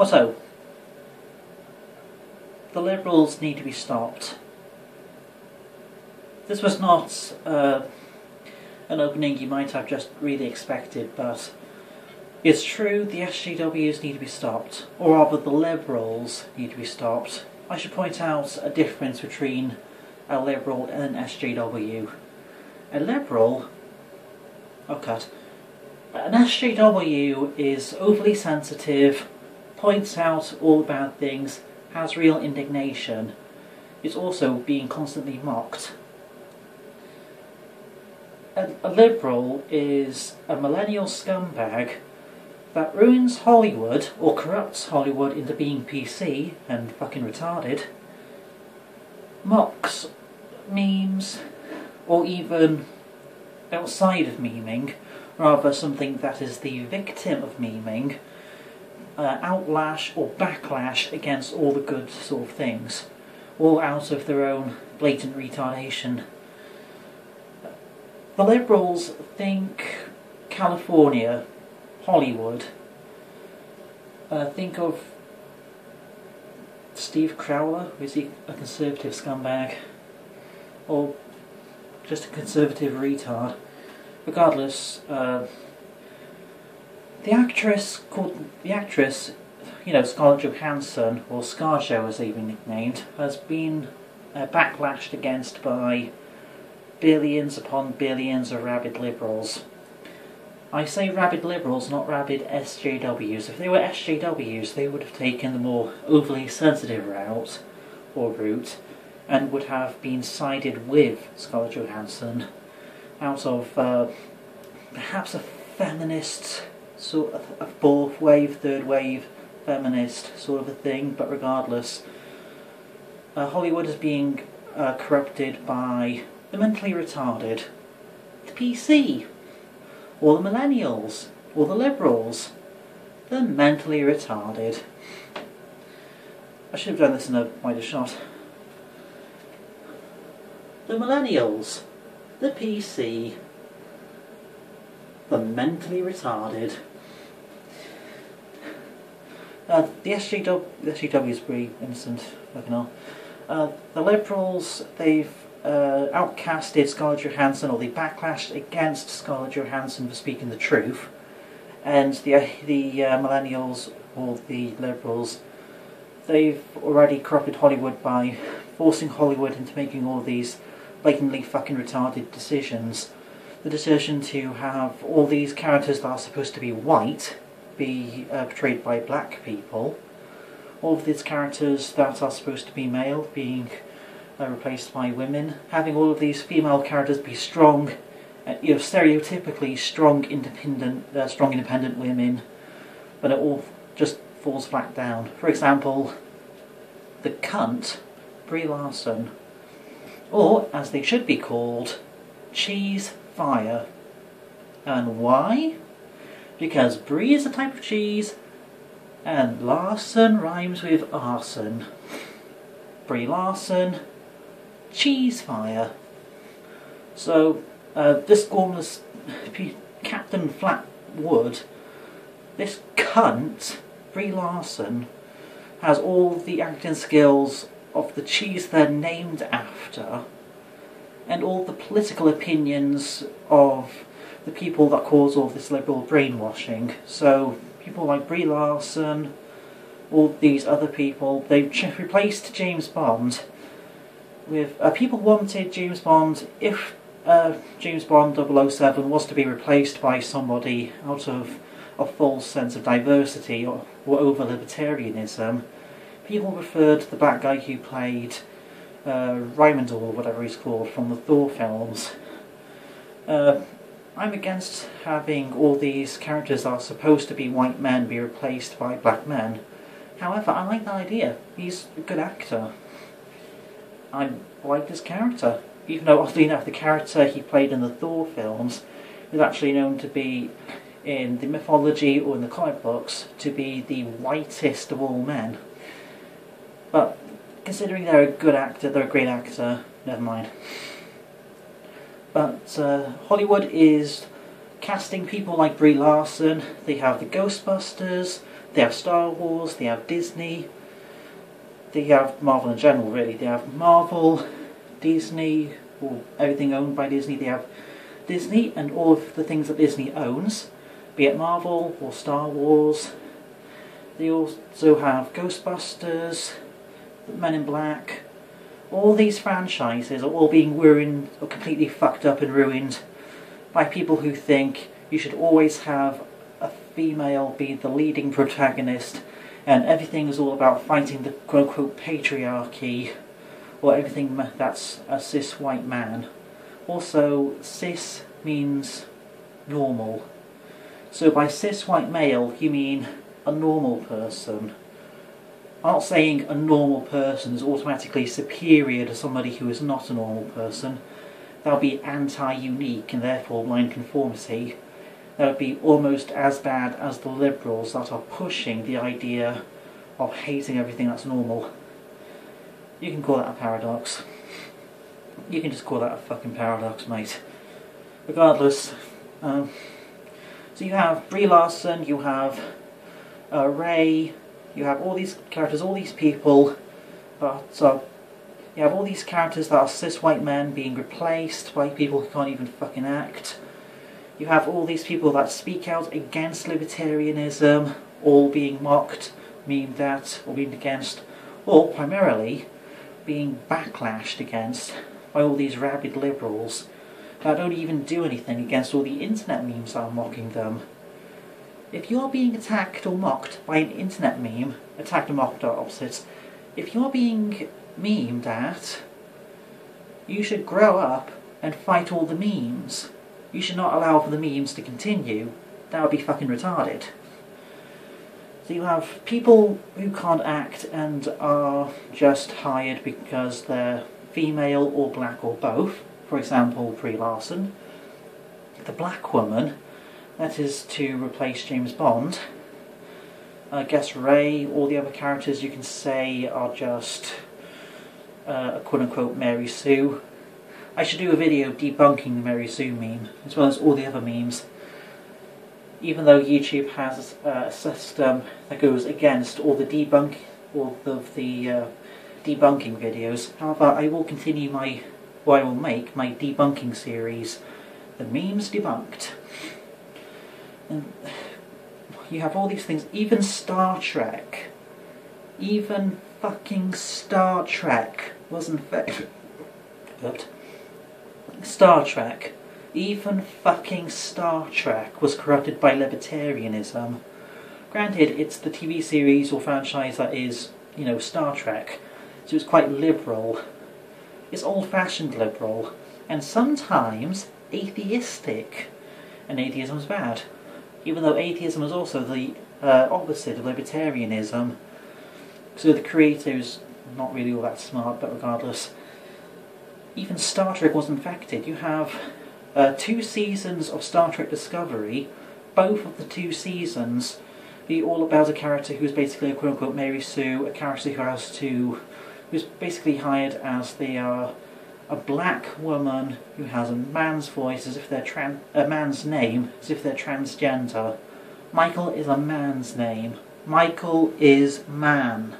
So, the Liberals need to be stopped. This was not an opening you might have just really expected, but it's true, the SJWs need to be stopped, or rather the Liberals need to be stopped. I should point out a difference between a Liberal and an SJW. A Liberal... An SJW is overly sensitive, points out all the bad things, has real indignation. It's also being constantly mocked. A Liberal is a millennial scumbag that ruins Hollywood, or corrupts Hollywood into being PC and fucking retarded, mocks memes, or even outside of memeing, rather something that is the victim of memeing, outlash or backlash against all the good sort of things, all out of their own blatant retardation. The Liberals think California, Hollywood. Think of Steve Crowler. Is he a conservative scumbag? Or just a conservative retard? Regardless, the actress, Scarlett Johansson, or ScarJo as they've been nicknamed, has been backlashed against by billions upon billions of rabid Liberals. I say rabid Liberals, not rabid SJWs. If they were SJWs, they would have taken the more overly sensitive route, and would have been sided with Scarlett Johansson, out of perhaps a feminist, sort of a fourth wave, third wave feminist sort of a thing, but regardless, Hollywood is being corrupted by the mentally retarded, the PC, or the millennials, or the Liberals, the mentally retarded. I should have done this in a wider shot. The millennials, the PC, the mentally retarded. The SJW is pretty innocent, fucking hell. The Liberals, they've outcasted Scarlett Johansson, or they backlashed against Scarlett Johansson for speaking the truth, and the millennials, or the Liberals, they've already corrupted Hollywood by forcing Hollywood into making all these blatantly fucking retarded decisions. The decision to have all these characters that are supposed to be white be portrayed by black people, all of these characters that are supposed to be male being replaced by women, having all of these female characters be strong, stereotypically strong, independent women, but it all just falls flat down. For example, the cunt, Brie Larson, or as they should be called, Cheese Fire. And why? Because Brie is a type of cheese, and Larson rhymes with arson. Brie Larson, Cheese Fire. So, this gormless Captain Flatwood, this cunt, Brie Larson, has all the acting skills of the cheese they're named after, and all the political opinions of the people that cause all this liberal brainwashing. So, people like Brie Larson, all these other people, they've replaced James Bond with... people wanted James Bond, if James Bond 007 was to be replaced by somebody out of a false sense of diversity or over libertarianism, people preferred the black guy who played Raymond, or whatever he's called, from the Thor films. I'm against having all these characters that are supposed to be white men be replaced by black men. However, I like that idea. He's a good actor. I like this character. Even though, oddly enough, the character he played in the Thor films is actually known to be, in the mythology or in the comic books, to be the whitest of all men. But considering they're a good actor, they're a great actor, never mind. But Hollywood is casting people like Brie Larson. They have the Ghostbusters, They have Star Wars, they have Disney, they have Marvel in general really. They have Marvel, Disney, or everything owned by Disney. They have Disney and all of the things that Disney owns, be it Marvel or Star Wars. They also have Ghostbusters, Men in Black. All these franchises are all being ruined, or completely fucked up and ruined, by people who think you should always have a female be the leading protagonist, and everything is all about fighting the quote-unquote patriarchy, or everything that's a cis white man. Also, cis means normal. So by cis white male, you mean a normal person. I'm not saying a normal person is automatically superior to somebody who is not a normal person. That would be anti-unique and therefore blind conformity. That would be almost as bad as the liberals that are pushing the idea of hating everything that's normal. You can call that a paradox. You can just call that a fucking paradox, mate. Regardless, so you have Brie Larson, you have Rey, you have all these characters, all these people, you have all these characters that are cis white men being replaced by people who can't even fucking act. You have all these people that speak out against libertarianism, all being mocked, memed at, or being against, or primarily being backlashed against by all these rabid liberals that don't even do anything against all the internet memes that are mocking them. If you're being attacked or mocked by an internet meme, attacked and mocked are opposites, if you're being memed at, you should grow up and fight all the memes. You should not allow for the memes to continue. That would be fucking retarded. So you have people who can't act and are just hired because they're female or black or both. For example, Brie Larson. The black woman, that is to replace James Bond. I guess Rey, all the other characters you can say are just a quote-unquote Mary Sue. I should do a video debunking the Mary Sue meme, as well as all the other memes. Even though YouTube has a system that goes against all the debunking videos, however, I will continue I will make my debunking series, The Memes Debunked. And you have all these things, even Star Trek. Even fucking Star Trek wasn't Star Trek. Even fucking Star Trek was corrupted by libertarianism. Granted, it's the TV series or franchise that is, you know, Star Trek, so it's quite liberal. It's old-fashioned liberal, and sometimes atheistic. And atheism is bad. Even though atheism is also the opposite of libertarianism. So the creator is not really all that smart, but regardless. Even Star Trek was infected. You have 2 seasons of Star Trek Discovery, both of the 2 seasons be all about a character who's basically a quote-unquote Mary Sue, a character who's basically hired as a black woman who has a man's voice as if they're a man's name as if they're transgender. Michael is a man's name. Michael is man.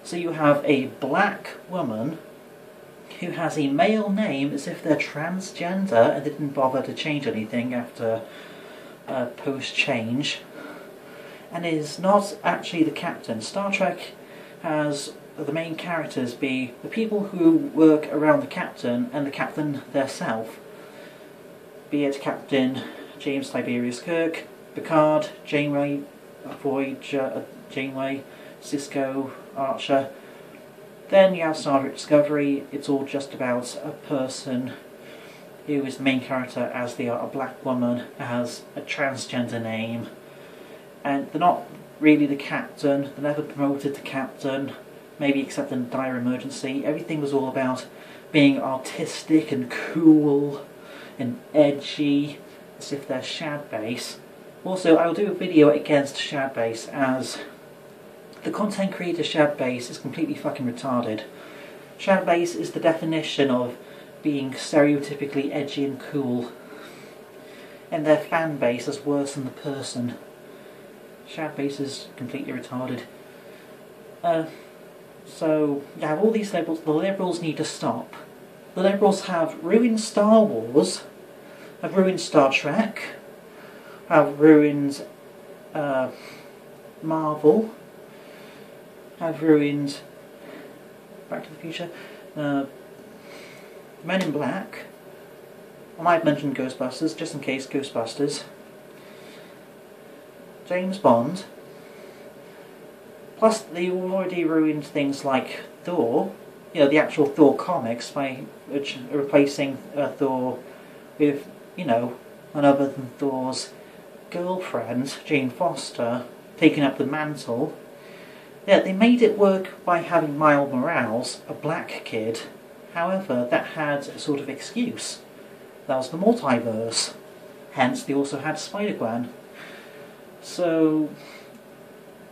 So you have a black woman who has a male name as if they're transgender and didn't bother to change anything after post-change, and is not actually the captain. Star Trek has the main characters be the people who work around the captain and the captain theirself, be it Captain James Tiberius Kirk, Picard, Janeway, Voyager, Janeway, Cisco, Archer. Then you have Star Trek Discovery. It's all just about a person who is the main character as they are a black woman, has a transgender name, and they're not really the captain. They're never promoted to captain, maybe except in dire emergency. Everything was all about being artistic and cool and edgy, as if they're Shadbase. Also, I'll do a video against Shadbase, as the content creator Shadbase is completely fucking retarded. Shadbase is the definition of being stereotypically edgy and cool, and their fan base is worse than the person. Shoutface is completely retarded. So, yeah, all these Liberals, the Liberals need to stop. The Liberals have ruined Star Wars, have ruined Star Trek, have ruined Marvel, have ruined Back to the Future, Men in Black. I might mention Ghostbusters, just in case. Ghostbusters, James Bond. Plus, they already ruined things like Thor, you know, the actual Thor comics, by replacing Thor with, you know, none other than Thor's girlfriend, Jane Foster, taking up the mantle. Yeah, they made it work by having Miles Morales, a black kid. However, that had a sort of excuse. That was the multiverse. Hence, they also had Spider-Gwen. So,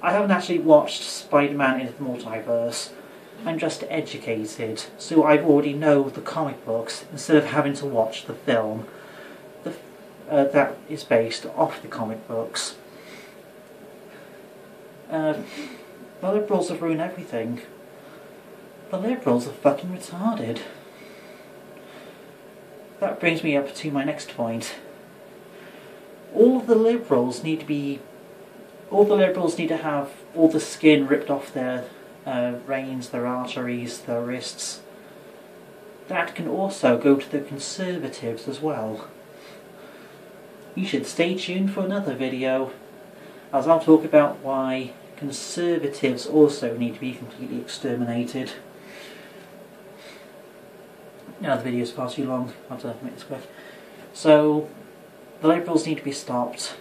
I haven't actually watched Spider-Man Into the Multiverse. I'm just educated, so I already know the comic books instead of having to watch the film that is based off the comic books. The Liberals have ruined everything. The Liberals are fucking retarded. That brings me up to my next point. All the Liberals need to have all the skin ripped off their veins, their arteries, their wrists. That can also go to the Conservatives as well. You should stay tuned for another video, as I'll talk about why Conservatives also need to be completely exterminated. Now the video's far too long, I'll have to make this quick. So, the Liberals need to be stopped.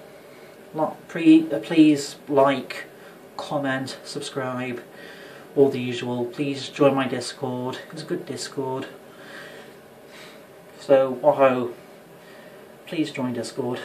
Please like, comment, subscribe, all the usual. Please join my Discord. It's a good Discord. So, wahoo. Please join Discord.